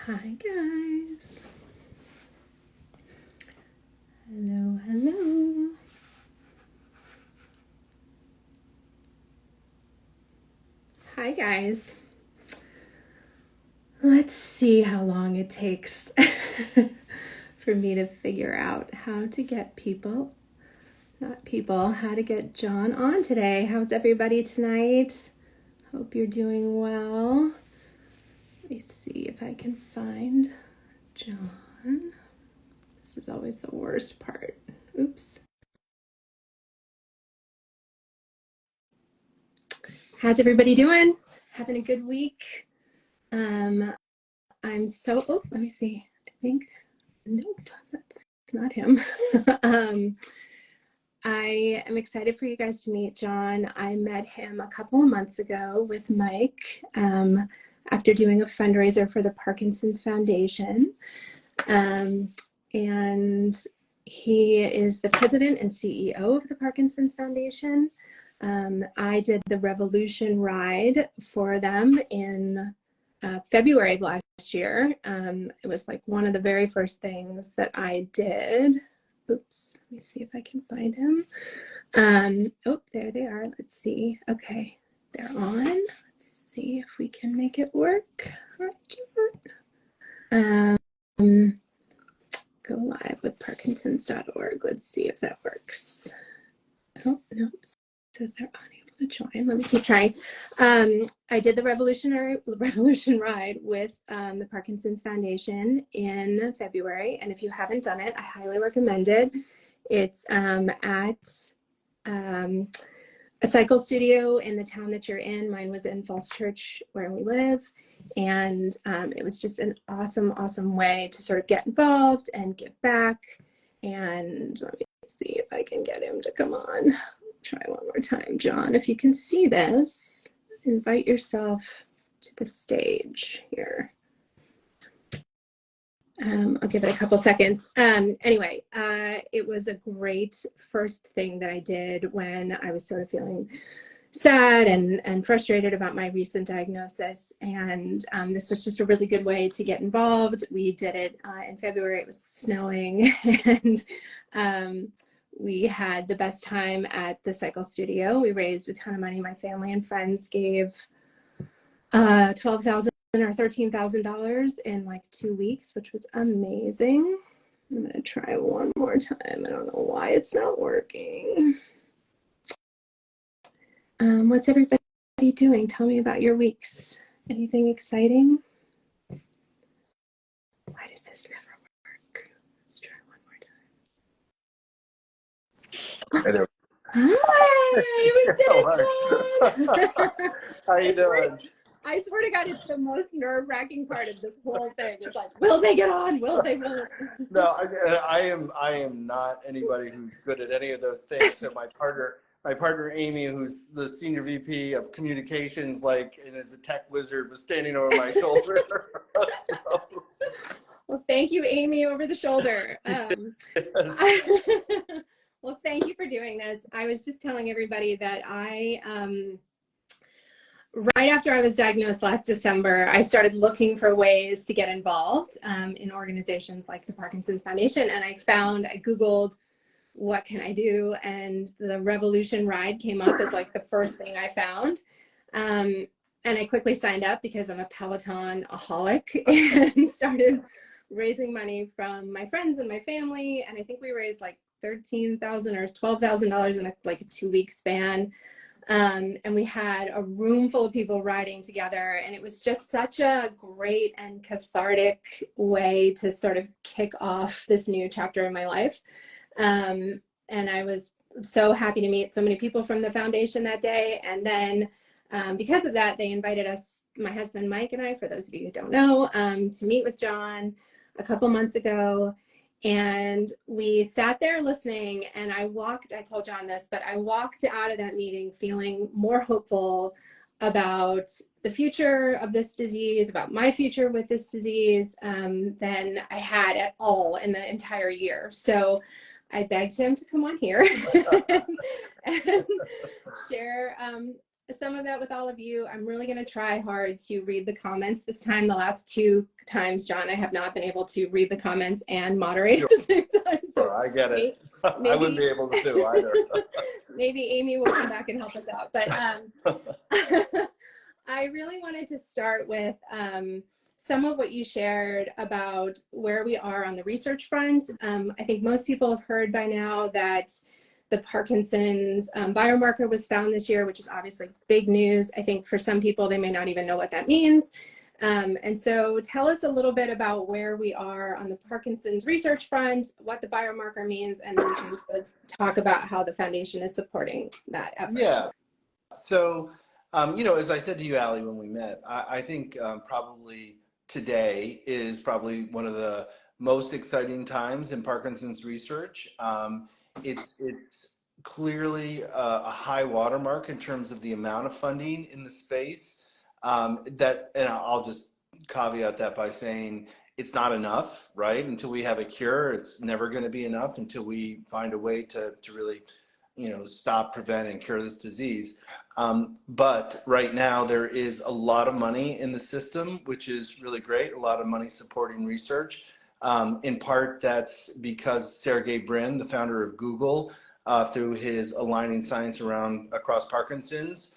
Hi guys. Hello, hello. Hi guys. Let's see how long it takes for me to figure out how to get how to get John on today. How's everybody tonight? Hope you're doing well. Let me see if I can find John. This is always the worst part. Oops. How's everybody doing? Having a good week? I'm so, let me see. I think, nope, that's not him. I am excited for you guys to meet John. I met him a couple of months ago with Mike after doing a fundraiser for the Parkinson's Foundation. And he is the president and CEO of the Parkinson's Foundation. I did the Revolution ride for them in February of last year. It was like one of the very first things that I did. Oops, let me see if I can find him. Oh, there they are. Let's see. Okay, they're on. Let's see if we can make it work. Go live with Parkinsons.org. Let's see if that works. Oh, no, it says they're unable to join. Let me keep trying. I did the Revolution ride with the Parkinson's Foundation in February, and if you haven't done it, I highly recommend it. It's at a cycle studio in the town that you're in. Mine was in Falls Church, where we live, and it was just an awesome way to sort of get involved and give back. And let me see if I can get him to come on. Try one more time. John, if you can see this, invite yourself to the stage here. I'll give it a couple seconds. Anyway, it was a great first thing that I did when I was sort of feeling sad and frustrated about my recent diagnosis. And this was just a really good way to get involved. We did it in February. It was snowing, and we had the best time at the cycle studio. We raised a ton of money. My family and friends gave $12,000 or $13,000 in like 2 weeks, which was amazing. I'm gonna try one more time. I don't know why it's not working. What's everybody doing? Tell me about your weeks. Anything exciting? Why does this never work? Let's try one more time. Hey there. Hi, we did it, John! How you doing? I swear to God, it's the most nerve-wracking part of this whole thing. It's like, will they get on? Will they? Won't? No, I am not anybody who's good at any of those things. So my partner Amy, who's the senior VP of communications, like, and is a tech wizard, was standing over my shoulder. So. Well, thank you, Amy, over the shoulder. Well, thank you for doing this. I was just telling everybody that right after I was diagnosed last December, I started looking for ways to get involved in organizations like the Parkinson's Foundation. And I Googled, what can I do? And the Revolution ride came up as like the first thing I found. And I quickly signed up because I'm a Peloton-aholic and started raising money from my friends and my family. And I think we raised like $13,000 or $12,000 in a 2-week span. And we had a room full of people riding together, and it was just such a great and cathartic way to sort of kick off this new chapter in my life. And I was so happy to meet so many people from the foundation that day. And then because of that, they invited us, my husband Mike and I, for those of you who don't know, to meet with John a couple months ago. And we sat there listening, and I told John this, but I walked out of that meeting feeling more hopeful about the future of this disease, about my future with this disease, than I had at all in the entire year. So I begged him to come on here and share some of that with all of you. I'm really going to try hard to read the comments this time. The last 2 times, John, I have not been able to read the comments and moderate at the same time. So sure, I get it. Maybe, I wouldn't be able to do either. Maybe Amy will come back and help us out. But I really wanted to start with some of what you shared about where we are on the research front. I think most people have heard by now that the Parkinson's biomarker was found this year, which is obviously big news. I think for some people, they may not even know what that means. And so tell us a little bit about where we are on the Parkinson's research front, what the biomarker means, and then we can sort of talk about how the foundation is supporting that effort. Yeah. So, you know, as I said to you, Allie, when we met, I think probably today is probably one of the most exciting times in Parkinson's research. It's clearly a high watermark in terms of the amount of funding in the space. And I'll just caveat that by saying it's not enough, right? Until we have a cure, it's never going to be enough until we find a way to really, you know, stop, prevent, and cure this disease. But right now there is a lot of money in the system, which is really great. A lot of money supporting research. In part, that's because Sergey Brin, the founder of Google, through his Aligning Science Across Parkinson's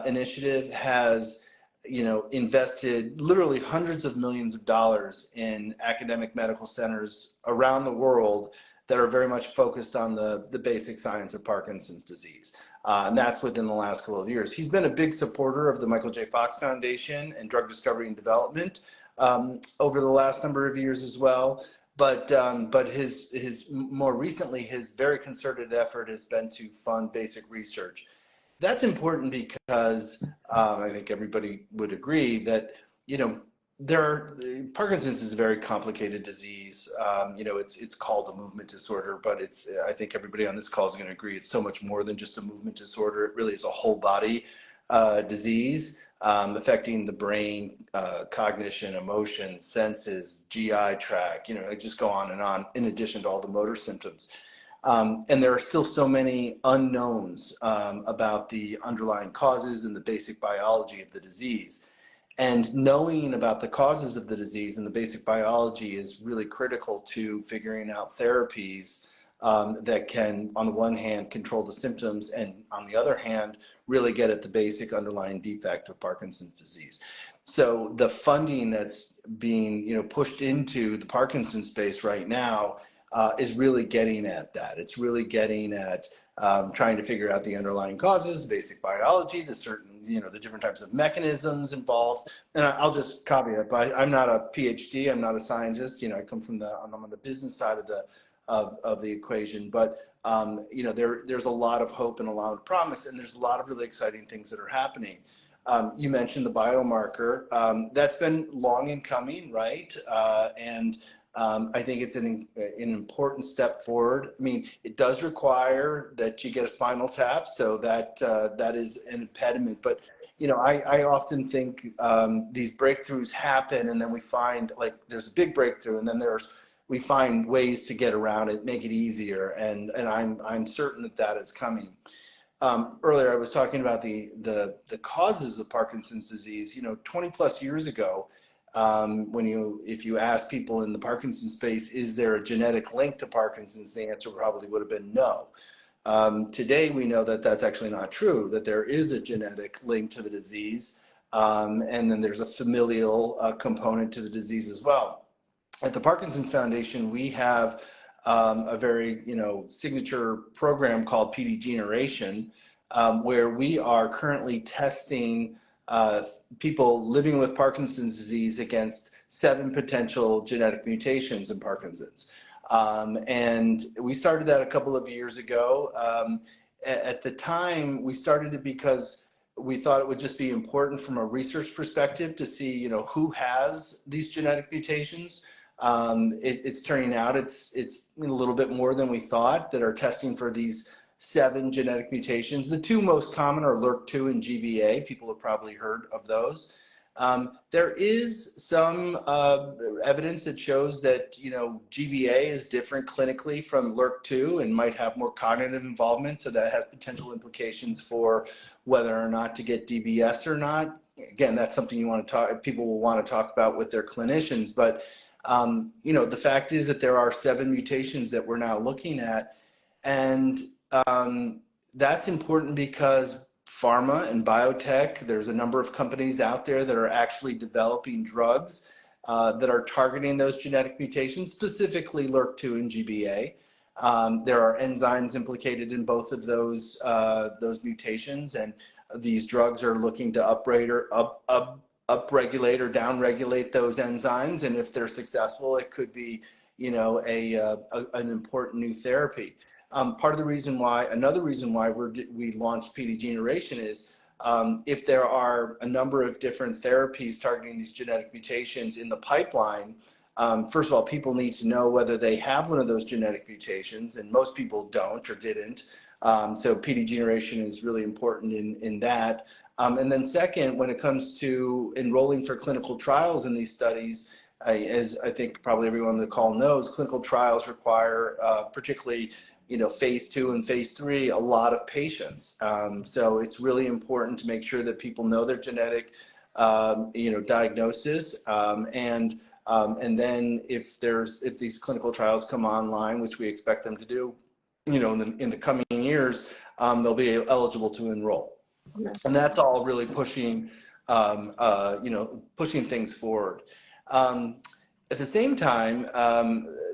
initiative, has, you know, invested literally hundreds of millions of dollars in academic medical centers around the world that are very much focused on the basic science of Parkinson's disease. And that's within the last couple of years. He's been a big supporter of the Michael J. Fox Foundation and drug discovery and development over the last number of years as well. But his more recently, his very concerted effort has been to fund basic research. That's important because I think everybody would agree that, you know, Parkinson's is a very complicated disease. You know, it's called a movement disorder, but I think everybody on this call is going to agree it's so much more than just a movement disorder. It really is a whole body disease affecting the brain, cognition, emotion, senses, GI tract, you know, I just go on, in addition to all the motor symptoms. And there are still so many unknowns about the underlying causes and the basic biology of the disease. And knowing about the causes of the disease and the basic biology is really critical to figuring out therapies that can, on the one hand, control the symptoms, and on the other hand, really get at the basic underlying defect of Parkinson's disease. So the funding that's being, you know, pushed into the Parkinson's space right now is really getting at that. It's really getting at trying to figure out the underlying causes, basic biology, the certain, you know, the different types of mechanisms involved. And I'll just caveat, but I'm not a PhD, I'm not a scientist, you know, I come from I'm on the business side of the equation, but you know, there's a lot of hope and a lot of promise, and there's a lot of really exciting things that are happening. You mentioned the biomarker. That's been long in coming, right? I think it's an important step forward. I mean, it does require that you get a spinal tap, so that is an impediment. But you know, I often think these breakthroughs happen, and then we find, like, there's a big breakthrough, and then we find ways to get around it, make it easier, and I'm certain that is coming. Earlier, I was talking about the causes of Parkinson's disease. You know, 20 plus years ago, if you ask people in the Parkinson's space, is there a genetic link to Parkinson's, the answer probably would have been no. Today, we know that that's actually not true, that there is a genetic link to the disease, and then there's a familial component to the disease as well. At the Parkinson's Foundation, we have a very, you know, signature program called PD Generation, where we are currently testing people living with Parkinson's disease against 7 potential genetic mutations in Parkinson's. And we started that a couple of years ago. At the time, we started it because we thought it would just be important from a research perspective to see, you know, who has these genetic mutations. It's turning out it's a little bit more than we thought that are testing for these 7 genetic mutations. The 2 most common are LRRK2 and GBA. People have probably heard of those. There is some evidence that shows that, GBA is different clinically from LRRK2 and might have more cognitive involvement. So that has potential implications for whether or not to get DBS or not. Again, that's something people will want to talk about with their clinicians. But, the fact is that there are 7 mutations that we're now looking at. And that's important because pharma and biotech, there's a number of companies out there that are actually developing drugs that are targeting those genetic mutations, specifically LRRK2 and GBA. There are enzymes implicated in both of those mutations, and these drugs are looking to upregulate or downregulate those enzymes. And if they're successful, it could be, an important new therapy. Another reason why we launched PD Generation is if there are a number of different therapies targeting these genetic mutations in the pipeline, first of all, people need to know whether they have one of those genetic mutations, and most people don't or didn't. So PD Generation is really important in that. And then second, when it comes to enrolling for clinical trials in these studies, as I think probably everyone on the call knows, clinical trials require, particularly phase 2 and phase 3, a lot of patients. So it's really important to make sure that people know their genetic, diagnosis. And then if these clinical trials come online, which we expect them to do, in the coming years, they'll be eligible to enroll. And that's all really pushing things forward. At the same time,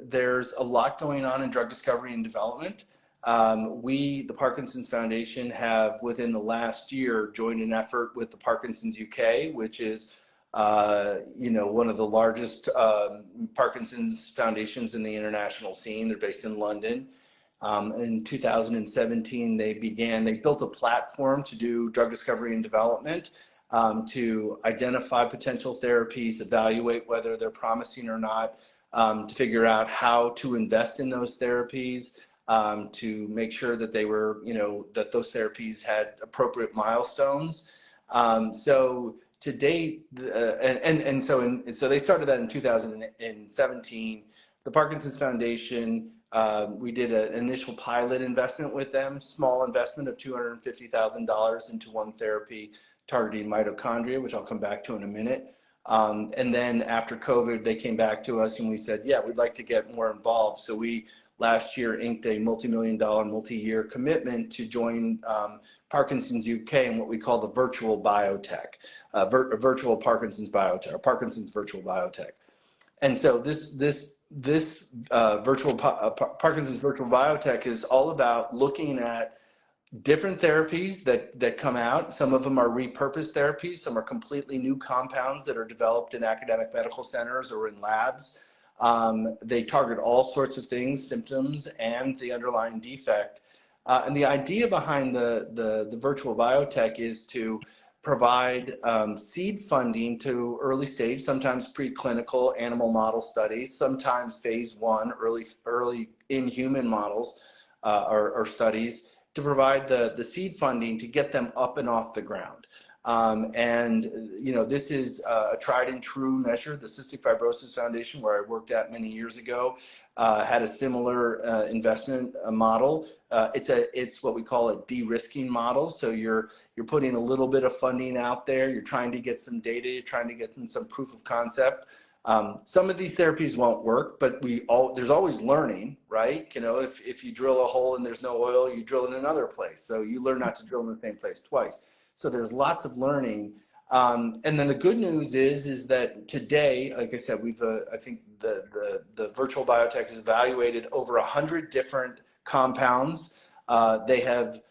there's a lot going on in drug discovery and development. The Parkinson's Foundation, have within the last year joined an effort with the Parkinson's UK, which is one of the largest Parkinson's foundations in the international scene. They're based in London. In 2017, they built a platform to do drug discovery and development, to identify potential therapies, evaluate whether they're promising or not, to figure out how to invest in those therapies, to make sure that they were, that those therapies had appropriate milestones. So to date, so they started that in 2017. The Parkinson's Foundation, we did an initial pilot investment with them, small investment of $250,000 into one therapy targeting mitochondria, which I'll come back to in a minute. And then after COVID, they came back to us and we said, yeah, we'd like to get more involved. So we last year inked a multi-million-dollar, multi-year commitment to join Parkinson's UK in what we call the virtual biotech, virtual Parkinson's biotech, or Parkinson's virtual biotech. And so this Parkinson's virtual biotech is all about looking at different therapies that come out. Some of them are repurposed therapies. Some are completely new compounds that are developed in academic medical centers or in labs. They target all sorts of things, symptoms, and the underlying defect. And the idea behind the virtual biotech is to provide seed funding to early stage, sometimes preclinical animal model studies, sometimes phase 1, early in human models or studies, to provide the seed funding to get them up and off the ground. This is a tried and true measure. The Cystic Fibrosis Foundation, where I worked at many years ago, had a similar investment model. It's what we call a de-risking model. So you're putting a little bit of funding out there. You're trying to get some data. You're trying to get some proof of concept. Some of these therapies won't work, but there's always learning, right? If you drill a hole and there's no oil, you drill in another place. So you learn not to drill in the same place twice. So there's lots of learning. And then the good news is that today, like I said, I think the virtual biotech has evaluated over 100 different compounds. They have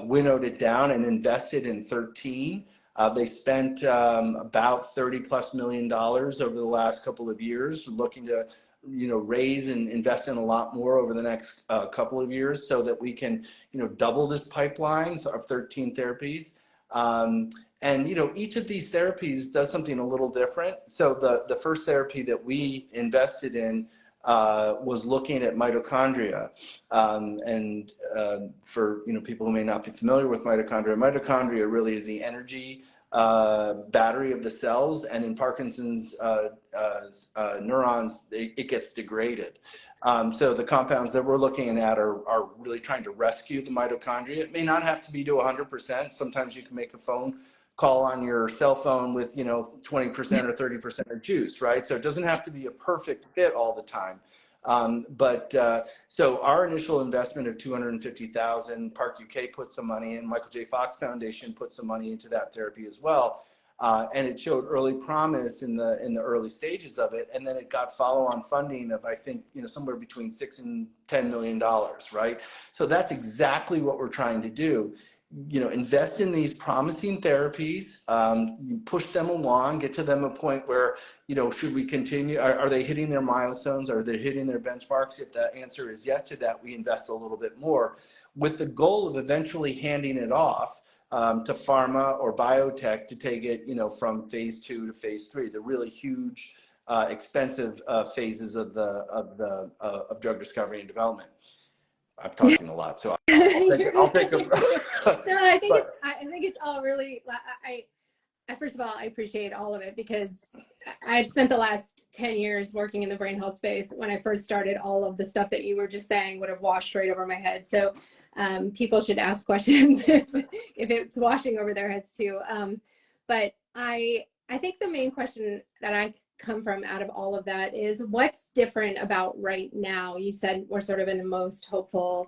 winnowed it down and invested in 13. They spent about $30+ million over the last couple of years, looking to raise and invest in a lot more over the next couple of years, so that we can double this pipeline of 13 therapies. And each of these therapies does something a little different. So the first therapy that we invested in was looking at mitochondria. For people who may not be familiar with mitochondria really is the energy battery of the cells, and in Parkinson's neurons, it gets degraded. So the compounds that we're looking at are really trying to rescue the mitochondria. It may not have to be to 100%. Sometimes you can make a phone call on your cell phone with 20% or 30% of juice, right? So it doesn't have to be a perfect fit all the time. So our initial investment of $250,000, Park UK put some money in, Michael J. Fox Foundation put some money into that therapy as well. And it showed early promise in the early stages of it, and then it got follow-on funding of, I think, somewhere between $6 and $10 million, right? So that's exactly what we're trying to do. Invest in these promising therapies, push them along, get to them a point where, should we continue? Are they hitting their milestones? Are they hitting their benchmarks? If the answer is yes to that, we invest a little bit more with the goal of eventually handing it off to pharma or biotech to take it, from phase 2 to phase 3, the really huge, expensive phases of drug discovery and development. I'm talking a lot, so I'll take a. No, I think it's all really. First of all, I appreciate all of it, because I've spent the last 10 years working in the brain health space. When I first started, all of the stuff that you were just saying would have washed right over my head. So people should ask questions if it's washing over their heads too. But I think the main question that I come from out of all of that is, what's different about right now? You said we're sort of in the most hopeful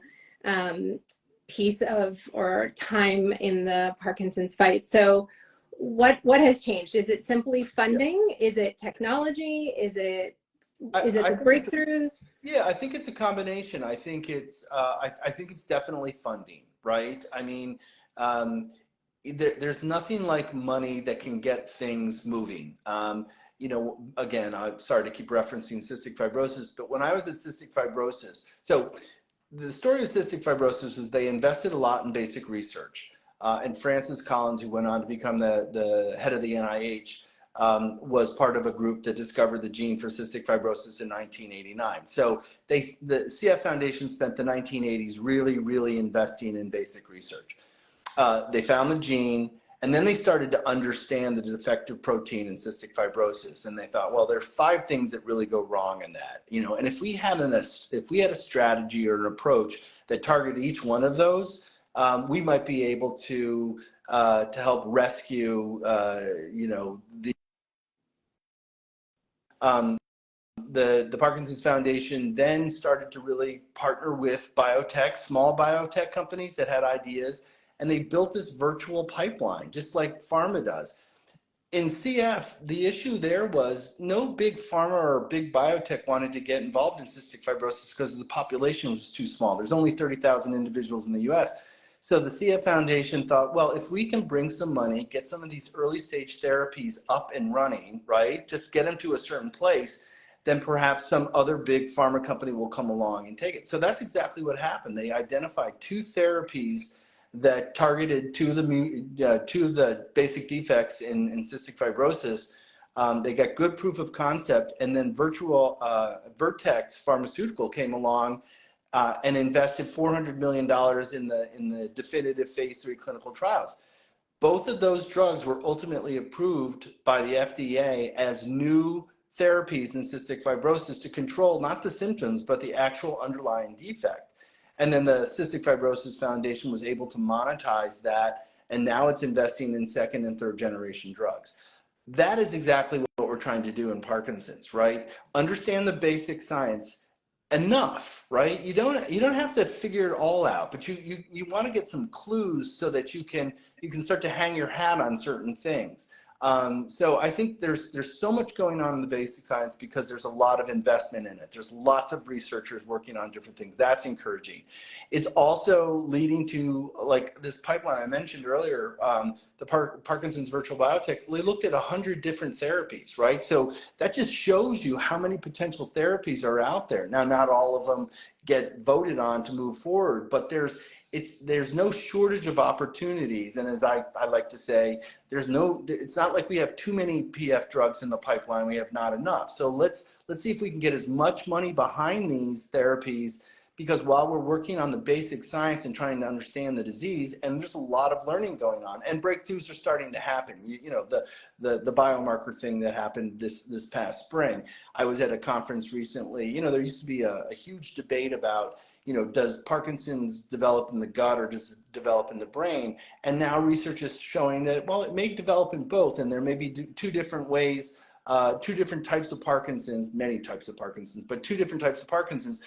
piece of, or time in the Parkinson's fight. So what has changed? Is it simply funding? Yeah. Is it technology? Is it the breakthroughs? I think it's a combination. I think it's definitely funding, right? I mean, there's nothing like money that can get things moving. Again, I'm sorry to keep referencing cystic fibrosis, but when I was at cystic fibrosis, so the story of cystic fibrosis is they invested a lot in basic research. And Francis Collins, who went on to become the head of the NIH, was part of a group that discovered the gene for cystic fibrosis in 1989. So the CF Foundation spent the 1980s really, really investing in basic research. They found the gene, and then they started to understand the defective protein in cystic fibrosis, and they thought, well, there are 5 things that really go wrong in that, and if we had a strategy or an approach that targeted each one of those, we might be able to help rescue, the Parkinson's Foundation then started to really partner with biotech, small biotech companies that had ideas, and they built this virtual pipeline, just like pharma does. In CF, the issue there was no big pharma or big biotech wanted to get involved in cystic fibrosis because the population was too small. There's only 30,000 individuals in the US. So the CF Foundation thought, well, if we can bring some money, get some of these early stage therapies up and running, right? Just get them to a certain place, then perhaps some other big pharma company will come along and take it. So that's exactly what happened. They identified 2 therapies that targeted two of the basic defects in cystic fibrosis. They got good proof of concept, and then Vertex Pharmaceutical came along and invested $400 million in the definitive phase 3 clinical trials. Both of those drugs were ultimately approved by the FDA as new therapies in cystic fibrosis to control not the symptoms, but the actual underlying defect. And then the Cystic Fibrosis Foundation was able to monetize that, and now it's investing in 2nd and 3rd generation drugs. That is exactly what we're trying to do in Parkinson's, right? Understand the basic science enough, right? You don't have to figure it all out, but you want to get some clues so that you can start to hang your hat on certain things. So I think there's so much going on in the basic science because there's a lot of investment in it. There's lots of researchers working on different things. That's encouraging. It's also leading to, like, this pipeline I mentioned earlier, the Parkinson's Virtual Biotech. They looked at 100 different therapies, right? So that just shows you how many potential therapies are out there. Now, not all of them get voted on to move forward, but there's no shortage of opportunities. And as I like to say, it's not like we have too many PF drugs in the pipeline. We have not enough. So let's see if we can get as much money behind these therapies, because while we're working on the basic science and trying to understand the disease, and there's a lot of learning going on, and breakthroughs are starting to happen. You know, the biomarker thing that happened this past spring. I was at a conference recently. You know, there used to be a huge debate about, you know, does Parkinson's develop in the gut or does it develop in the brain? And now research is showing that, well, it may develop in both, and there may be two different ways, two different types of Parkinson's, many types of Parkinson's, but two different types of Parkinson's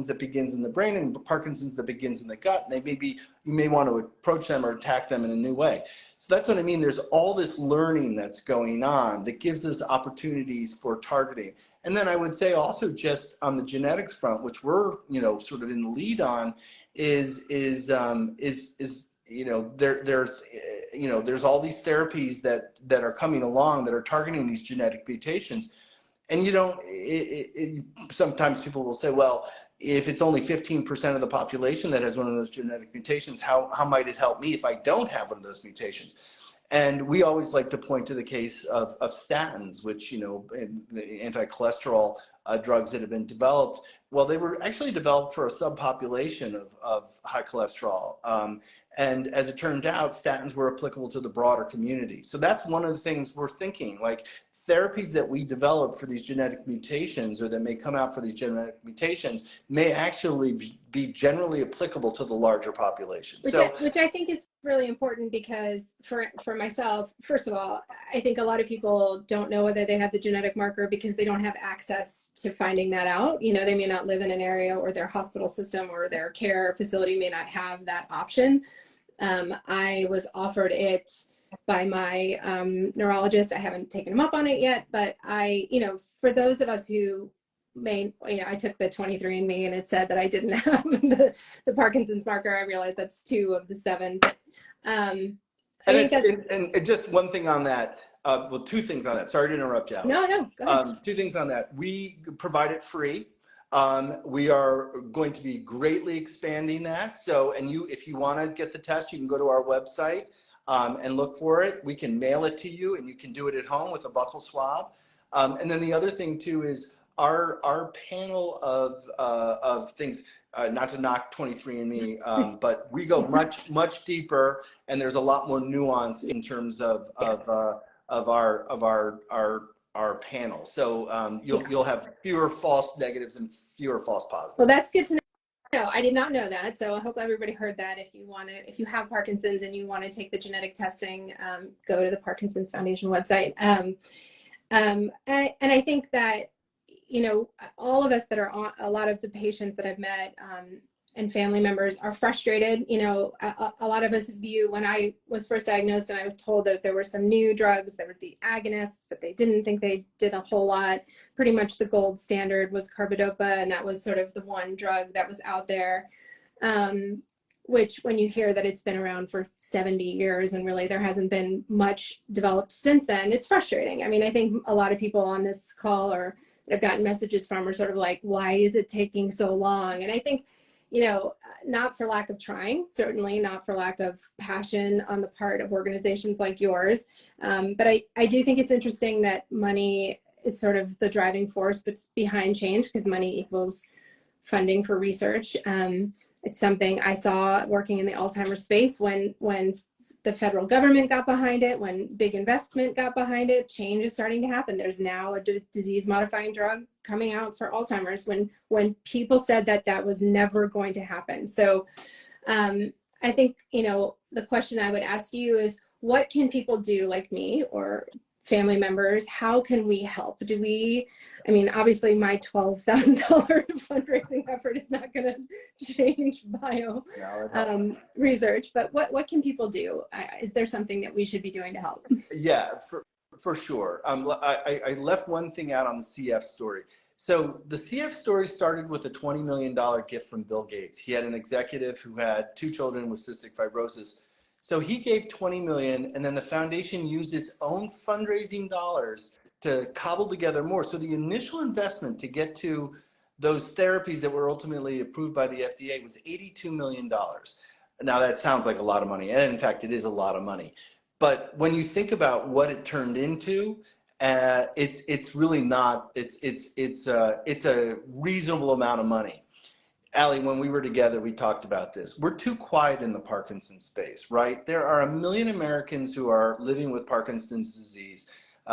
that begins in the brain and Parkinson's that begins in the gut. And they may be, you may want to approach them or attack them in a new way. So that's what I mean. There's all this learning that's going on that gives us opportunities for targeting. And then I would say also just on the genetics front, which we're, you know, sort of in the lead on, is you know, there's all these therapies that are coming along that are targeting these genetic mutations. And you don't, sometimes people will say, well, if it's only 15% of the population that has one of those genetic mutations, how might it help me if I don't have one of those mutations? And we always like to point to the case of statins, which, you know, the anti-cholesterol drugs that have been developed. Well, they were actually developed for a subpopulation of high cholesterol. And as it turned out, statins were applicable to the broader community. So that's one of the things we're thinking, like therapies that we develop for these genetic mutations or that may come out for these genetic mutations may actually be generally applicable to the larger population. Which I think is really important, because for myself, first of all, I think a lot of people don't know whether they have the genetic marker because they don't have access to finding that out. You know, they may not live in an area, or their hospital system or their care facility may not have that option. I was offered it by my neurologist. I haven't taken him up on it yet, but you know, for those of us who may, you know, I took the 23andMe and it said that I didn't have the Parkinson's marker. I realized that's 2 of the 7. I think that's, and just one thing on that, well, 2 things on that. Sorry to interrupt you, Allie. No, go ahead. 2 things on that. We provide it free. We are going to be greatly expanding that. So, and if you want to get the test, you can go to our website and look for it. We can mail it to you, and you can do it at home with a buccal swab. And then the other thing too is our panel of things. Not to knock 23andMe, but we go much deeper, and there's a lot more nuance in terms of our panel. So you'll have fewer false negatives and fewer false positives. Well, that's good to know. No, I did not know that. So I hope everybody heard that. If you have Parkinson's and you want to take the genetic testing, go to the Parkinson's Foundation website. And I think that, you know, all of us that are on, a lot of the patients that I've met and family members are frustrated. You know, a lot of us view, when I was first diagnosed and I was told that there were some new drugs that were the agonists, but they didn't think they did a whole lot. Pretty much the gold standard was carbidopa, and that was sort of the one drug that was out there. Which, when you hear that it's been around for 70 years and really there hasn't been much developed since then, it's frustrating. I mean, I think a lot of people on this call or that I've gotten messages from are sort of like, why is it taking so long? And I think, you know, not for lack of trying, certainly not for lack of passion on the part of organizations like yours. But I do think it's interesting that money is sort of the driving force behind change, because money equals funding for research. It's something I saw working in the Alzheimer's space when the federal government got behind it, when big investment got behind it, change is starting to happen. There's now a disease modifying drug coming out for Alzheimer's when people said that was never going to happen. So I think, you know, the question I would ask you is, what can people do like me or family members? How can we help? I mean, obviously my $12,000 fundraising effort is not going to change bio research, but what can people do? Is there something that we should be doing to help? Yeah, for sure. I left one thing out on the CF story. So the CF story started with a $20 million gift from Bill Gates. He had an executive who had 2 children with cystic fibrosis. So he gave $20 million, and then the foundation used its own fundraising dollars to cobble together more. So the initial investment to get to those therapies that were ultimately approved by the FDA was $82 million. Now that sounds like a lot of money, and in fact, it is a lot of money. But when you think about what it turned into, it's really not. It's a reasonable amount of money. Allie, when we were together, we talked about this. We're too quiet in the Parkinson's space, right? There are 1 million Americans who are living with Parkinson's disease.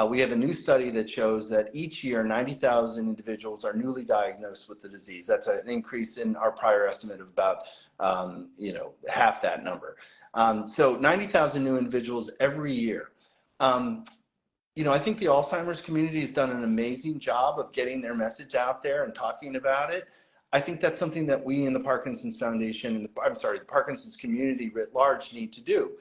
We have a new study that shows that each year, 90,000 individuals are newly diagnosed with the disease. That's an increase in our prior estimate of about, half that number. So 90,000 new individuals every year. I think the Alzheimer's community has done an amazing job of getting their message out there and talking about it. I think that's something that we in the Parkinson's Foundation, the Parkinson's community writ large need to do.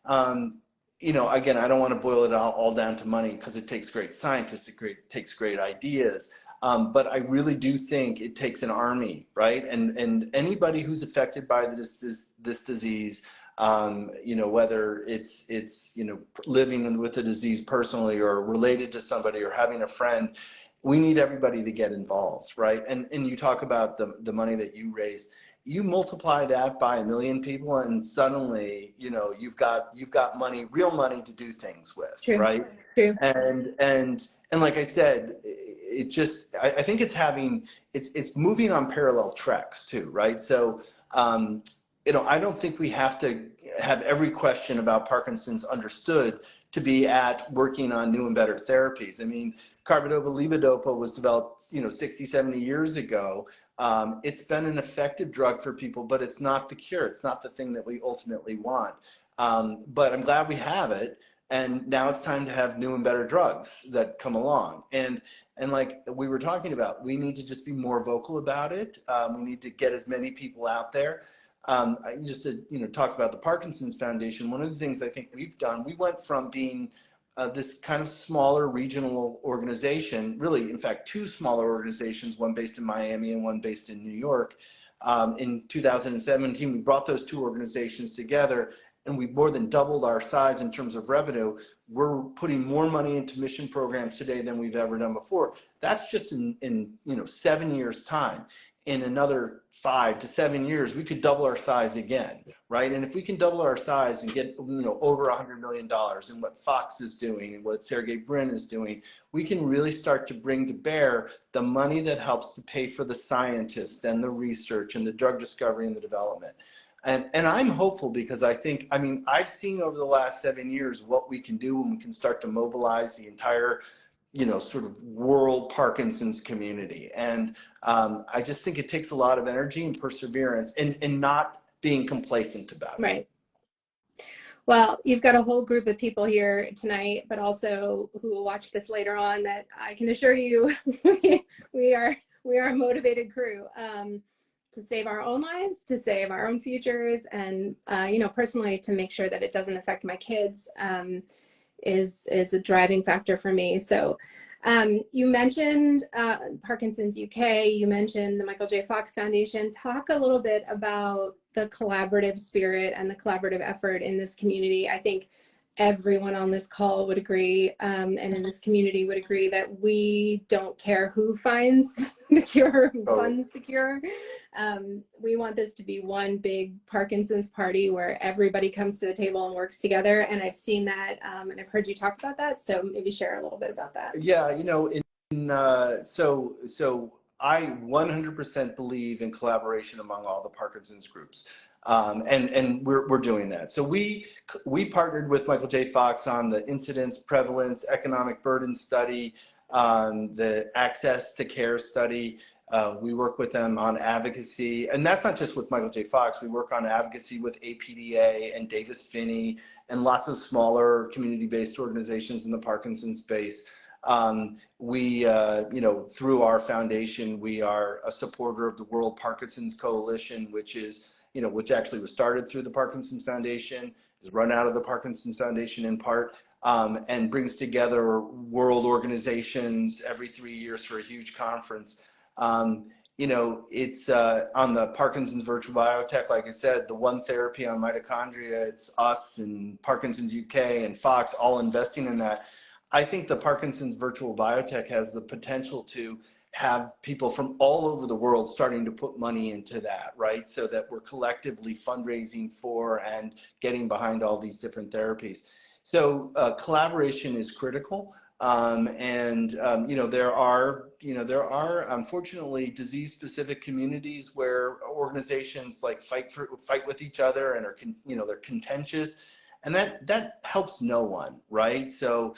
Again, I don't want to boil it all down to money because it takes great scientists, it takes great ideas. But I really do think it takes an army, right? And anybody who's affected by this disease, whether it's living with the disease personally or related to somebody or having a friend, we need everybody to get involved, right? And you talk about the money that you raise. You multiply that by 1 million people, and suddenly, you've got money, real money to do things with, True. right? True. And like I said, I think it's moving on parallel tracks too, right? So, I don't think we have to have every question about Parkinson's understood to be at working on new and better therapies. I mean, carbidopa-levodopa was developed, 60, 70 years ago. It's been an effective drug for people, but it's not the cure. It's not the thing that we ultimately want. But I'm glad we have it. And now it's time to have new and better drugs that come along. And like we were talking about, we need to just be more vocal about it. We need to get as many people out there. Just to talk about the Parkinson's Foundation, one of the things I think we've done, we went from being this kind of smaller regional organization, really, in fact, 2 smaller organizations, one based in Miami and one based in New York. In 2017, we brought those 2 organizations together, and we more than doubled our size in terms of revenue. We're putting more money into mission programs today than we've ever done before. That's just in 7 years' time. In another 5 to 7 years, we could double our size again, right? And if we can double our size and get over $100 million in what Fox is doing and what Sergey Brin is doing, we can really start to bring to bear the money that helps to pay for the scientists and the research and the drug discovery and the development. And I'm hopeful because I've seen over the last 7 years what we can do when we can start to mobilize the entire sort of world Parkinson's community. And I just think it takes a lot of energy and perseverance and not being complacent about it. Right. Well, you've got a whole group of people here tonight, but also who will watch this later on, that I can assure you we are a motivated crew to save our own lives, to save our own futures, and personally to make sure that it doesn't affect my kids. Is a driving factor for me. So you mentioned Parkinson's UK, you mentioned the Michael J. Fox Foundation. Talk a little bit about the collaborative spirit and the collaborative effort in this community. I think everyone on this call would agree, and in this community would agree, that we don't care who finds the cure, who funds the cure. We want this to be one big Parkinson's party where everybody comes to the table and works together. And I've seen that, and I've heard you talk about that. So maybe share a little bit about that. Yeah, so I 100% believe in collaboration among all the Parkinson's groups. And we're doing that. So we partnered with Michael J. Fox on the incidence, prevalence, economic burden study, the access to care study. We work with them on advocacy, and that's not just with Michael J. Fox. We work on advocacy with APDA and Davis Finney and lots of smaller community-based organizations in the Parkinson's space. Through our foundation, we are a supporter of the World Parkinson's Coalition, which actually was started through the Parkinson's Foundation, is run out of the Parkinson's Foundation in part, and brings together world organizations every 3 years for a huge conference. It's on the Parkinson's virtual biotech, like I said, the one therapy on mitochondria, it's us and Parkinson's UK and Fox all investing in that. I think the Parkinson's virtual biotech has the potential to have people from all over the world starting to put money into that, right? So that we're collectively fundraising for and getting behind all these different therapies. So collaboration is critical. There are unfortunately disease-specific communities where organizations like fight with each other and they're contentious, and that helps no one, right? So,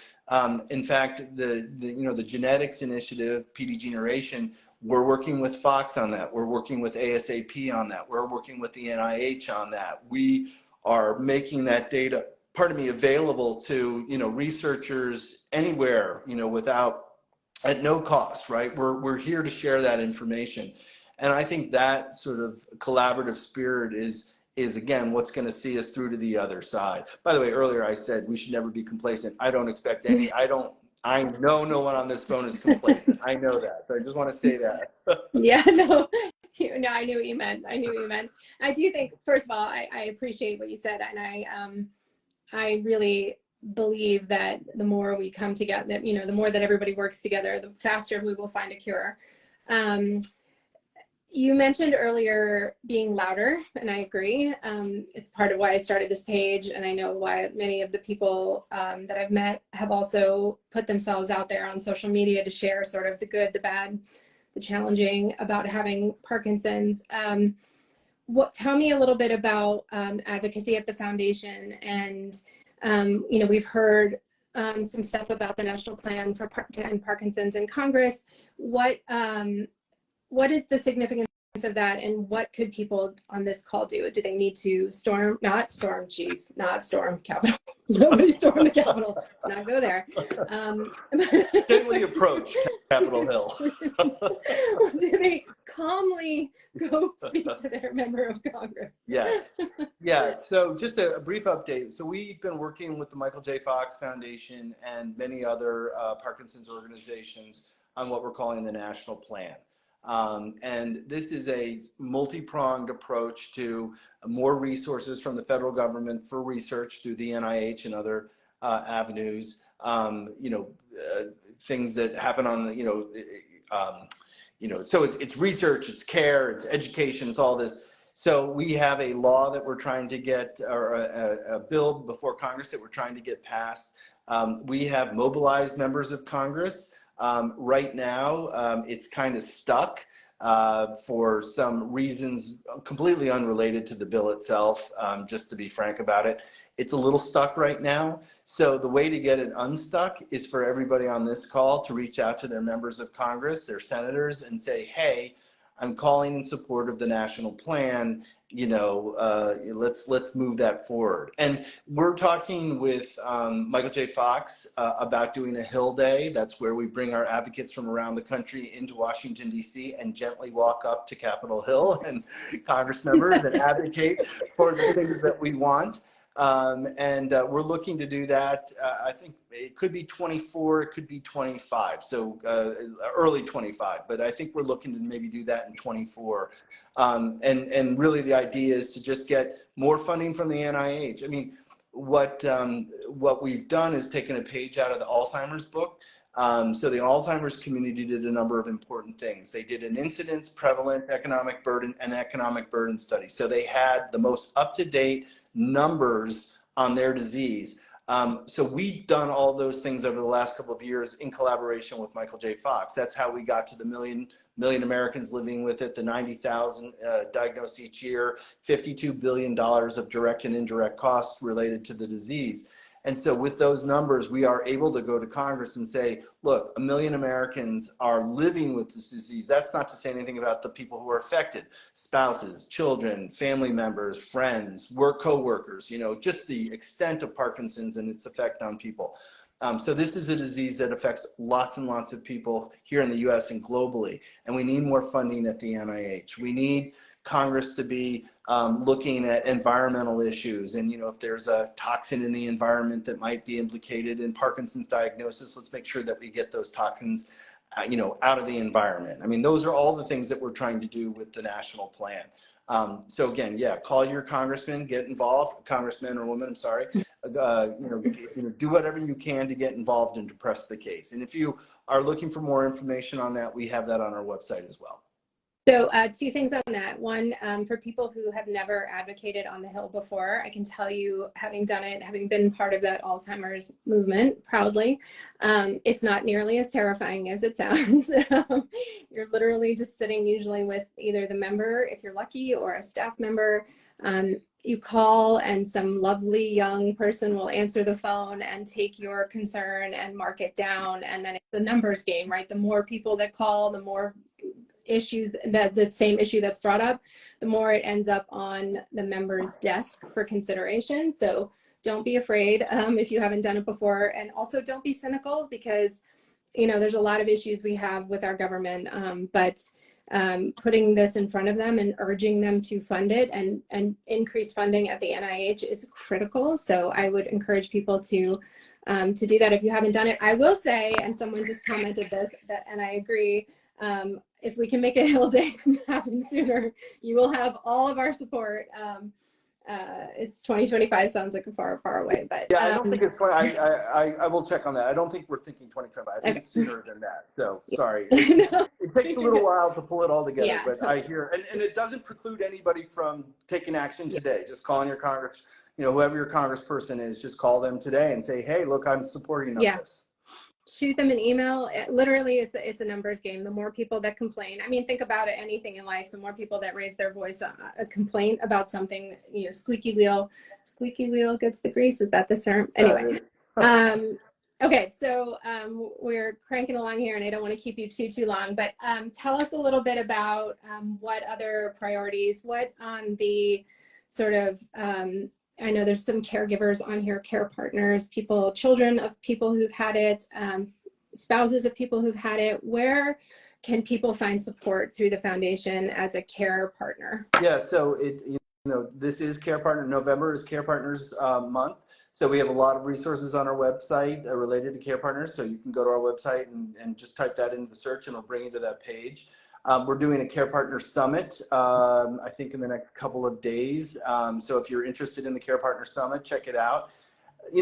in fact, the genetics initiative, PD Generation, we're working with Fox on that. We're working with ASAP on that. We're working with the NIH on that. We are making that data, available to researchers anywhere, at no cost, right? We're here to share that information, and I think that sort of collaborative spirit is again what's going to see us through to the other side. By the way, earlier I said we should never be complacent. I don't expect any. I know no one on this phone is complacent. I know that. So I just want to say that. Yeah, no, I knew what you meant. I do think, first of all, I appreciate what you said, and I really believe that the more we come together, that, the more that everybody works together, the faster we will find a cure. You mentioned earlier being louder, and I agree. It's part of why I started this page, and I know why many of the people that I've met have also put themselves out there on social media to share sort of the good, the bad, the challenging about having Parkinson's. Tell me a little bit about advocacy at the foundation, and we've heard some stuff about the national plan to end Parkinson's in Congress. What is the significance of that, and what could people on this call do? Do they need to not storm Capitol. Nobody storm the Capitol. Let's not go there. Gently approach Capitol Hill. Do they calmly go speak to their member of Congress? Yes. So just a brief update. So we've been working with the Michael J. Fox Foundation and many other Parkinson's organizations on what we're calling the national plan. And this is a multi-pronged approach to more resources from the federal government for research through the NIH and other avenues. Things that happen on the, so it's research, it's care, it's education, it's all this. So we have a law that we're trying to get, or a bill before Congress that we're trying to get passed. We have mobilized members of Congress. Right now, it's kind of stuck for some reasons completely unrelated to the bill itself, just to be frank about it. It's a little stuck right now. So the way to get it unstuck is for everybody on this call to reach out to their members of Congress, their senators, and say, hey, I'm calling in support of the national plan. Let's move that forward. And we're talking with Michael J. Fox about doing a Hill Day. That's where we bring our advocates from around the country into Washington, D.C. and gently walk up to Capitol Hill and Congress members and advocate for the things that we want. We're looking to do that. I think it could be 24, it could be 25, so early 25, but I think we're looking to maybe do that in 24. And really the idea is to just get more funding from the NIH. I mean, what we've done is taken a page out of the Alzheimer's book. So the Alzheimer's community did a number of important things. They did an incidence, prevalent, economic burden study. So they had the most up-to-date numbers on their disease. So we've done all those things over the last couple of years in collaboration with Michael J. Fox. That's how we got to the million Americans living with it, the 90,000 diagnosed each year, $52 billion of direct and indirect costs related to the disease. And so with those numbers, we are able to go to Congress and say, look, 1 million Americans are living with this disease. That's not to say anything about the people who are affected, spouses, children, family members, friends, co-workers, just the extent of Parkinson's and its effect on people. So this is a disease that affects lots and lots of people here in the US and globally. And we need more funding at the NIH. We need Congress to be looking at environmental issues, and if there's a toxin in the environment that might be implicated in Parkinson's diagnosis, let's make sure that we get those toxins out of the environment. I mean, those are all the things that we're trying to do with the national plan. So again, yeah, call your congressman, get involved, congressman or woman, I'm sorry, do whatever you can to get involved and to press the case. And if you are looking for more information on that, we have that on our website as well. So two things on that. One, for people who have never advocated on the Hill before, I can tell you, having done it, having been part of that Alzheimer's movement proudly, it's not nearly as terrifying as it sounds. You're literally just sitting usually with either the member, if you're lucky, or a staff member. You call and some lovely young person will answer the phone and take your concern and mark it down. And then it's a numbers game, right? The more people that call, the more issues that the same issue that's brought up, the more it ends up on the member's desk for consideration. So don't be afraid if you haven't done it before, and also don't be cynical, because there's a lot of issues we have with our government, but putting this in front of them and urging them to fund it and increase funding at the NIH is critical. So I would encourage people to do that if you haven't done it. I will say, and someone just commented this, and I agree, if we can make a Hill Day happen sooner, you will have all of our support. It's 2025 sounds like a far, far away, but yeah, I don't think it's 20. I will check on that. I don't think we're thinking 2025. I think it's sooner than that. So sorry, no. it takes a little while to pull it all together. Yeah, but I hear, and it doesn't preclude anybody from taking action today. Just calling your Congress, whoever your congressperson is, just call them today and say, hey, look, I'm supporting this. Shoot them an email. Literally, it's a numbers game. The more people that complain, I mean, think about it, anything in life, the more people that raise their voice, a complaint about something, squeaky wheel gets the grease. Is that the term? Anyway. Okay, so we're cranking along here, and I don't want to keep you too long, but tell us a little bit about what other priorities, what on the sort of, I know there's some caregivers on here, care partners, children of people who've had it, spouses of people who've had it. Where can people find support through the foundation as a care partner? Yeah, so this is Care Partner. November is Care Partners month. So we have a lot of resources on our website related to Care Partners. So you can go to our website and just type that into the search, and it'll bring you to that page. We're doing a Care Partner Summit, I think in the next couple of days. So if you're interested in the Care Partner Summit, check it out.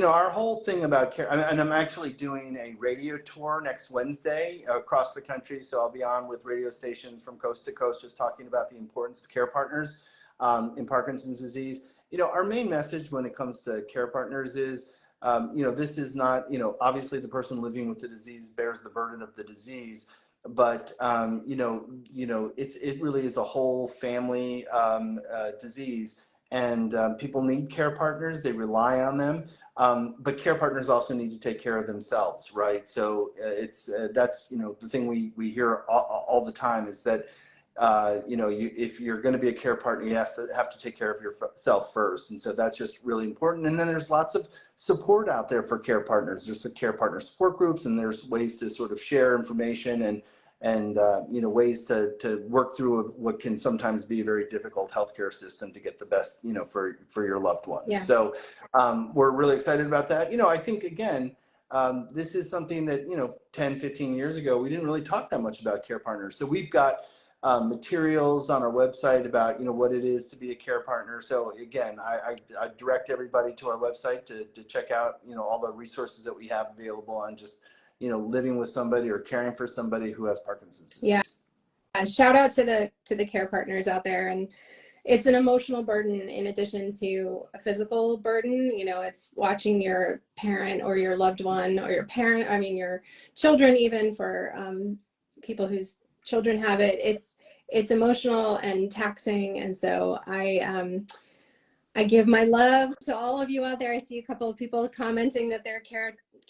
Our whole thing about care, and I'm actually doing a radio tour next Wednesday across the country. So I'll be on with radio stations from coast to coast, just talking about the importance of care partners in Parkinson's disease. Our main message when it comes to care partners is, this is not, obviously the person living with the disease bears the burden of the disease. But it really is a whole family disease, and people need care partners. They rely on them, but care partners also need to take care of themselves, right? So that's the thing we hear all the time is that if you're going to be a care partner, you have to take care of yourself first, and so that's just really important. And then there's lots of support out there for care partners. There's the care partner support groups, and there's ways to sort of share information and ways to work through what can sometimes be a very difficult healthcare system to get the best for your loved ones. Yeah. So we're really excited about that. I think again, this is something that 10, 15 years ago we didn't really talk that much about care partners. So we've got materials on our website about what it is to be a care partner. So again, I direct everybody to our website to check out all the resources that we have available on just living with somebody or caring for somebody who has Parkinson's disease. Yeah, shout out to the care partners out there. And it's an emotional burden in addition to a physical burden. It's watching your parent or your loved one or your children, even for people whose children have it. It's emotional and taxing. And so I give my love to all of you out there. I see a couple of people commenting that they're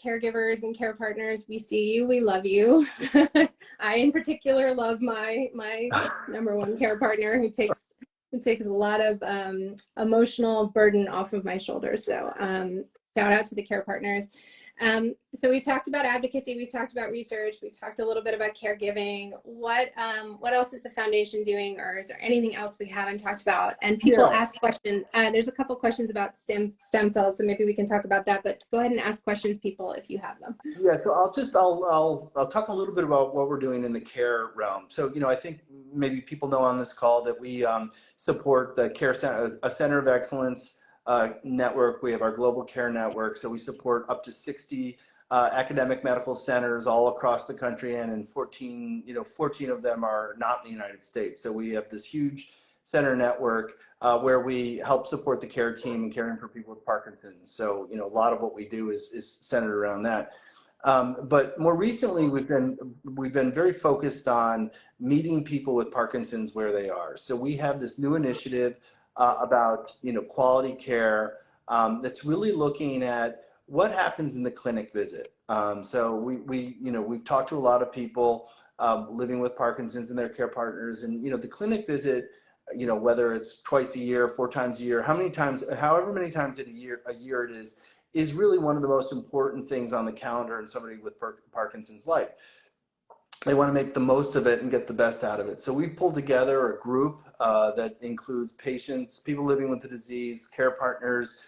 caregivers and care partners. We see you, we love you. I in particular love my number one care partner who takes a lot of emotional burden off of my shoulders. So shout out to the care partners. So we've talked about advocacy, we've talked about research, we've talked a little bit about caregiving. What else is the foundation doing, or is there anything else we haven't talked about? And people ask questions. There's a couple questions about stem cells, so maybe we can talk about that, but go ahead and ask questions, people, if you have them. Yeah, so I'll talk a little bit about what we're doing in the care realm. So, I think maybe people know on this call that we support the Care Center, a center of excellence network. We have our global care network, so we support up to 60 academic medical centers all across the country, and 14 of them are not in the United States. So we have this huge center network where we help support the care team and caring for people with Parkinson's. So a lot of what we do is centered around that. But more recently, we've been very focused on meeting people with Parkinson's where they are. So we have this new initiative about quality care that's really looking at what happens in the clinic visit. So we've talked to a lot of people living with Parkinson's and their care partners, and the clinic visit, whether it's twice a year, 4 times a year, however many times in a year it is really one of the most important things on the calendar in somebody with Parkinson's life. They want to make the most of it and get the best out of it. So we've pulled together a group that includes patients, people living with the disease, care partners,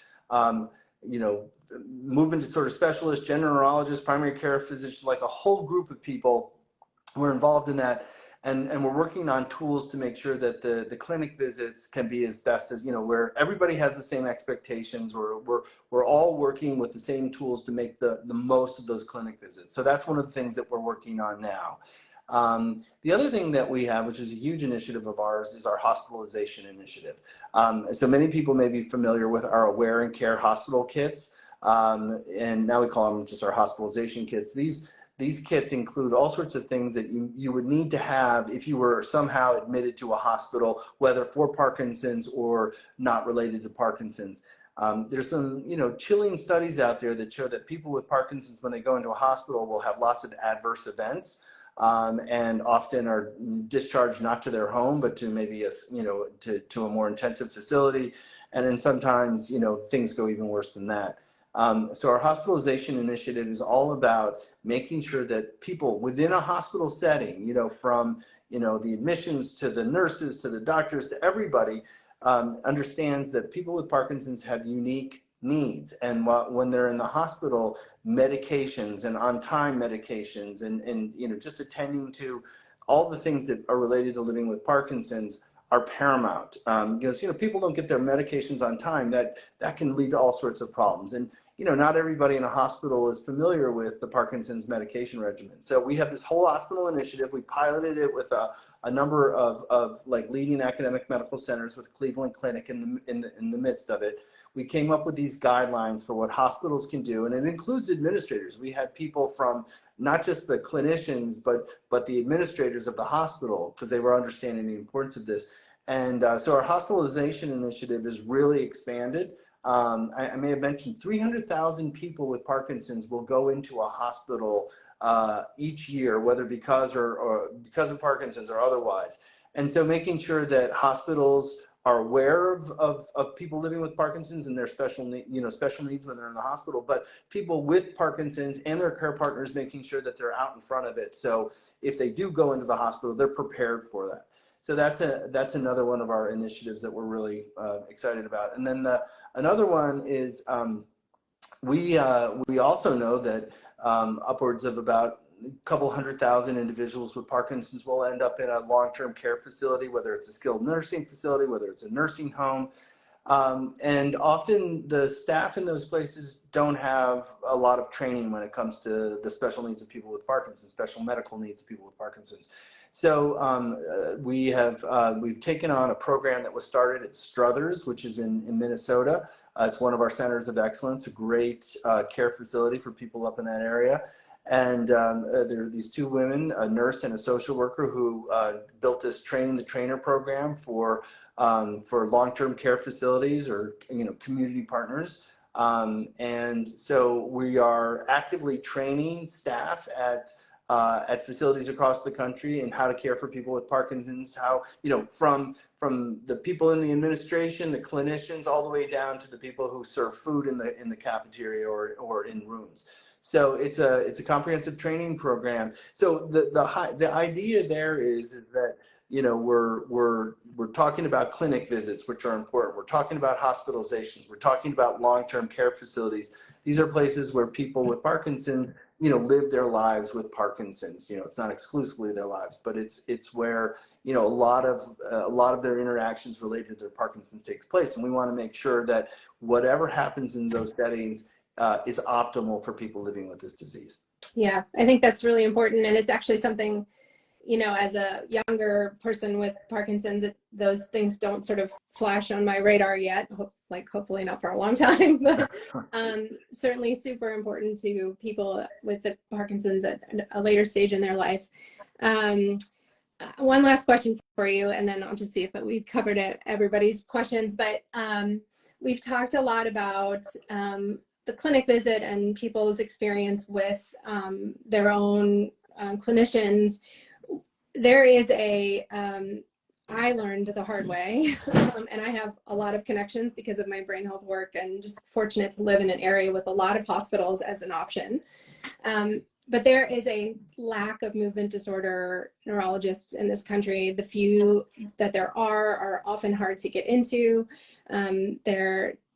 movement disorder specialists, general neurologists, primary care physicians, like a whole group of people. We're involved in that. And we're working on tools to make sure that the clinic visits can be as best as, where everybody has the same expectations, or we're all working with the same tools to make the most of those clinic visits. So that's one of the things that we're working on now. The other thing that we have, which is a huge initiative of ours, is our hospitalization initiative. So many people may be familiar with our Aware and Care hospital kits, and now we call them just our hospitalization kits. These kits include all sorts of things that you would need to have if you were somehow admitted to a hospital, whether for Parkinson's or not related to Parkinson's. There's some, chilling studies out there that show that people with Parkinson's, when they go into a hospital, will have lots of adverse events, and often are discharged not to their home, but to maybe to a more intensive facility. And then sometimes, things go even worse than that. So our hospitalization initiative is all about making sure that people within a hospital setting, from the admissions to the nurses to the doctors to everybody, understands that people with Parkinson's have unique needs, and when they're in the hospital, medications and on-time medications and just attending to all the things that are related to living with Parkinson's are paramount. Because people don't get their medications on time, that can lead to all sorts of problems. And not everybody in a hospital is familiar with the Parkinson's medication regimen. So we have this whole hospital initiative. We piloted it with a number of like leading academic medical centers, with Cleveland Clinic in the midst of it. We came up with these guidelines for what hospitals can do, and it includes administrators. We had people from not just the clinicians, but the administrators of the hospital, because they were understanding the importance of this. And so our hospitalization initiative is really expanded. I may have mentioned 300,000 people with Parkinson's will go into a hospital each year, whether because of Parkinson's or otherwise. And so making sure that hospitals are aware of people living with Parkinson's and their special needs when they're in the hospital, but people with Parkinson's and their care partners making sure that they're out in front of it. So if they do go into the hospital, they're prepared for that. So that's another one of our initiatives that we're really excited about. And then another one is we also know that upwards of about a couple 100,000 individuals with Parkinson's will end up in a long-term care facility, whether it's a skilled nursing facility, whether it's a nursing home. And often the staff in those places don't have a lot of training when it comes to the special needs of people with Parkinson's, special medical needs of people with Parkinson's. So we've taken on a program that was started at Struthers, which is in Minnesota. It's one of our centers of excellence, a great care facility for people up in that area. And there are these 2 women, a nurse and a social worker, who built this train the trainer program for long-term care facilities or community partners. And so we are actively training staff at facilities across the country and how to care for people with Parkinson's, how, from the people in the administration, the clinicians, all the way down to the people who serve food in the cafeteria or in rooms. So it's a comprehensive training program. So the idea there is that, we're talking about clinic visits, which are important. We're talking about hospitalizations. We're talking about long-term care facilities. These are places where people with Parkinson's, live their lives with Parkinson's. It's not exclusively their lives, but it's where, a lot of their interactions related to their Parkinson's takes place. And we want to make sure that whatever happens in those settings is optimal for people living with this disease. Yeah, I think that's really important. And it's actually something, you know, as a younger person with Parkinson's, those things don't sort of flash on my radar yet, hopefully not for a long time, but certainly super important to people with the Parkinson's at a later stage in their life. One last question for you, and then I'll just see if we've covered everybody's questions, but we've talked a lot about the clinic visit and people's experience with their own clinicians. There is I learned the hard way, and I have a lot of connections because of my brain health work, and just fortunate to live in an area with a lot of hospitals as an option. But there is a lack of movement disorder neurologists in this country. The few that there are often hard to get into.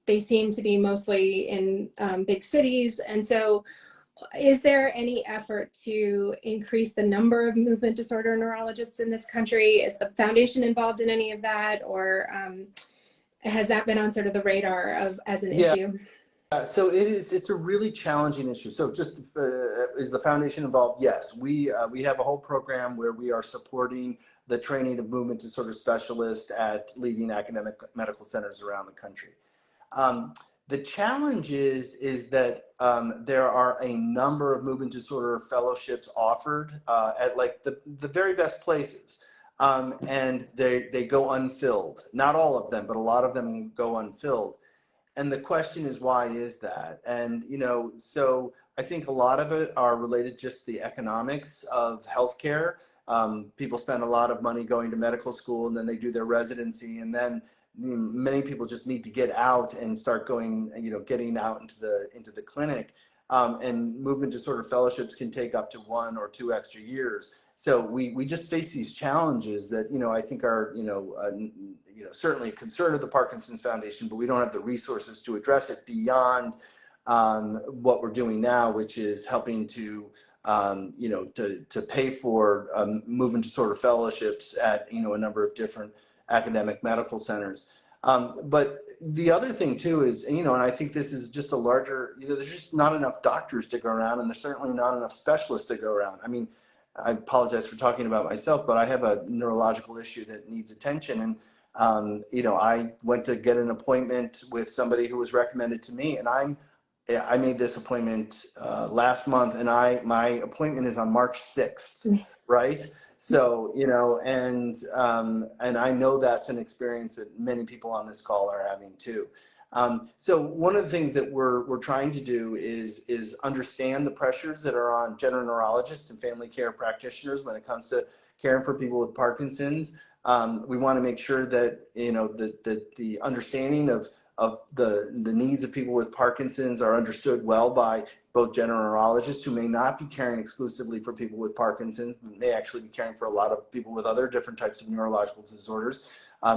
They seem to be mostly in big cities. And so is there any effort to increase the number of movement disorder neurologists in this country? Is the foundation involved in any of that? Or has that been on sort of the radar as an issue? So it's a really challenging issue. So just is the foundation involved? Yes, we have a whole program where we are supporting the training of movement disorder specialists at leading academic medical centers around the country. The challenge is that there are a number of movement disorder fellowships offered at like the very best places, and they go unfilled. Not all of them, but a lot of them go unfilled. And the question is, why is that? And, you know, so I think a lot of it are related just to the economics of healthcare. People spend a lot of money going to medical school, and then they do their residency, and then many people just need to get out and start going, you know, getting out into the clinic. And movement disorder fellowships can take up to 1 or 2 extra years. So we just face these challenges that, you know, I think are, certainly a concern of the Parkinson's Foundation, but we don't have the resources to address it beyond what we're doing now, which is helping to pay for movement disorder fellowships at, a number of different academic medical centers. But the other thing too is, and I think this is just a larger, there's just not enough doctors to go around, and there's certainly not enough specialists to go around. I mean, I apologize for talking about myself, but I have a neurological issue that needs attention. And, I went to get an appointment with somebody who was recommended to me, and I made this appointment last month, and my appointment is on March 6th, right? So, and I know that's an experience that many people on this call are having too. So one of the things that we're trying to do is understand the pressures that are on general neurologists and family care practitioners when it comes to caring for people with Parkinson's. We want to make sure that, that the understanding of the needs of people with Parkinson's are understood well by both general neurologists, who may not be caring exclusively for people with Parkinson's, but may actually be caring for a lot of people with other different types of neurological disorders.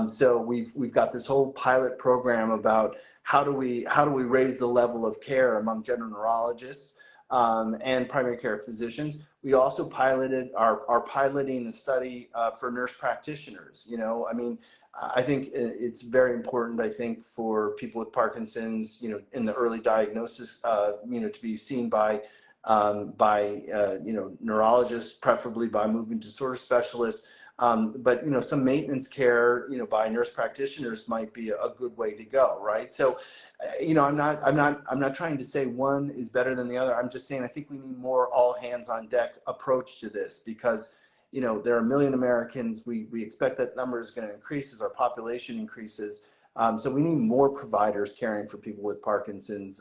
So we've got this whole pilot program about how do we raise the level of care among general neurologists and primary care physicians. We also are piloting the study for nurse practitioners. I think it's very important, I think, for people with Parkinson's, in the early diagnosis, to be seen by neurologists, preferably by movement disorder specialists. But some maintenance care, by nurse practitioners might be a good way to go, right? So, I'm not trying to say one is better than the other. I'm just saying I think we need more all hands on deck approach to this, because there are 1 million Americans. We expect that number is going to increase as our population increases. So we need more providers caring for people with Parkinson's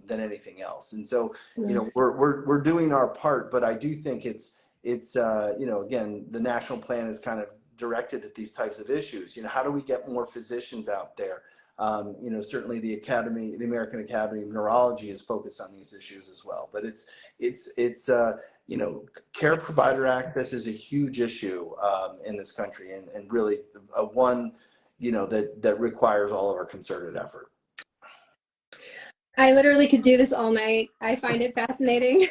than anything else. And so, we're doing our part, but I do think it's again, the national plan is kind of directed at these types of issues. How do we get more physicians out there? Certainly the American Academy of Neurology is focused on these issues as well. But it's care provider access is a huge issue in this country, and really one, that requires all of our concerted effort. I literally could do this all night. I find it fascinating,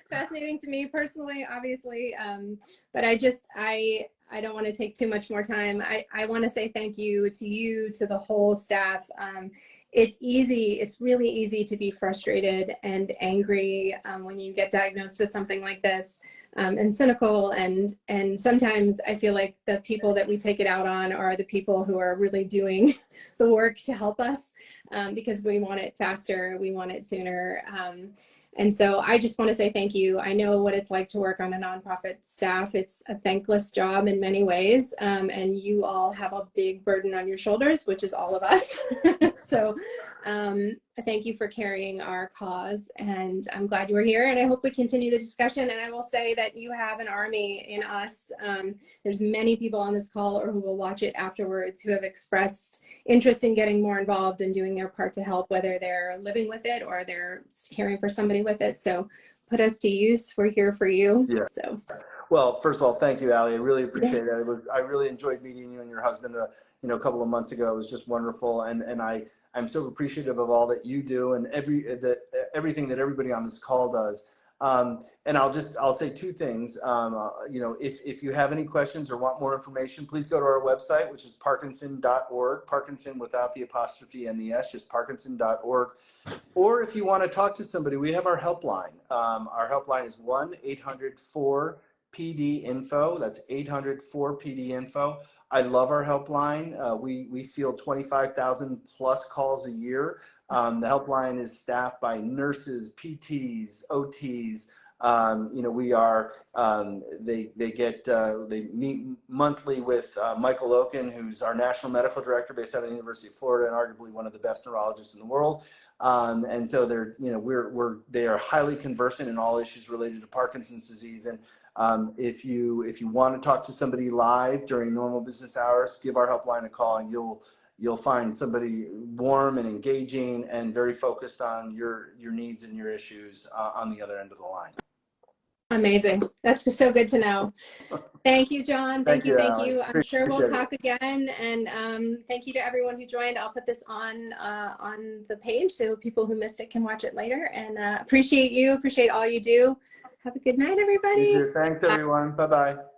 fascinating to me personally, obviously. But I don't want to take too much more time. I want to say thank you, to the whole staff. it's easy, it's really easy to be frustrated and angry when you get diagnosed with something like this, and cynical, and sometimes I feel like the people that we take it out on are the people who are really doing the work to help us, because we want it faster, we want it sooner. And so I just want to say thank you. I know what it's like to work on a nonprofit staff. It's a thankless job in many ways, and you all have a big burden on your shoulders, which is all of us. So thank you for carrying our cause, and I'm glad you were here, and I hope we continue the discussion. And I will say that you have an army in us. There's many people on this call or who will watch it afterwards who have expressed interest in getting more involved and doing their part to help, whether they're living with it or they're caring for somebody with it. So put us to use. We're here for you. Yeah. So. Well, first of all, thank you, Allie. I really appreciate it. I really enjoyed meeting you and your husband, a couple of months ago. It was just wonderful, and I'm so appreciative of all that you do and everything that everybody on this call does. And I'll say two things. If you have any questions or want more information, please go to our website, which is parkinson.org, Parkinson without the apostrophe and the S, just parkinson.org. Or if you want to talk to somebody, we have our helpline. Our helpline is 1-800-4PD-INFO. That's 800-4PD-INFO. I love our helpline. We field 25,000 plus calls a year. The helpline is staffed by nurses, PTs, OTs. They meet monthly with Michael Oken, who's our national medical director based out of the University of Florida and arguably one of the best neurologists in the world. And so they are highly conversant in all issues related to Parkinson's disease. And if you want to talk to somebody live during normal business hours, give our helpline a call, and you'll find somebody warm and engaging and very focused on your needs and your issues on the other end of the line. Amazing. That's just so good to know. Thank you, John. Thank you. I'm sure we'll talk again. And thank you to everyone who joined. I'll put this on the page so people who missed it can watch it later. And appreciate you. Appreciate all you do. Have a good night, everybody. You too. Thanks, everyone. Bye-bye.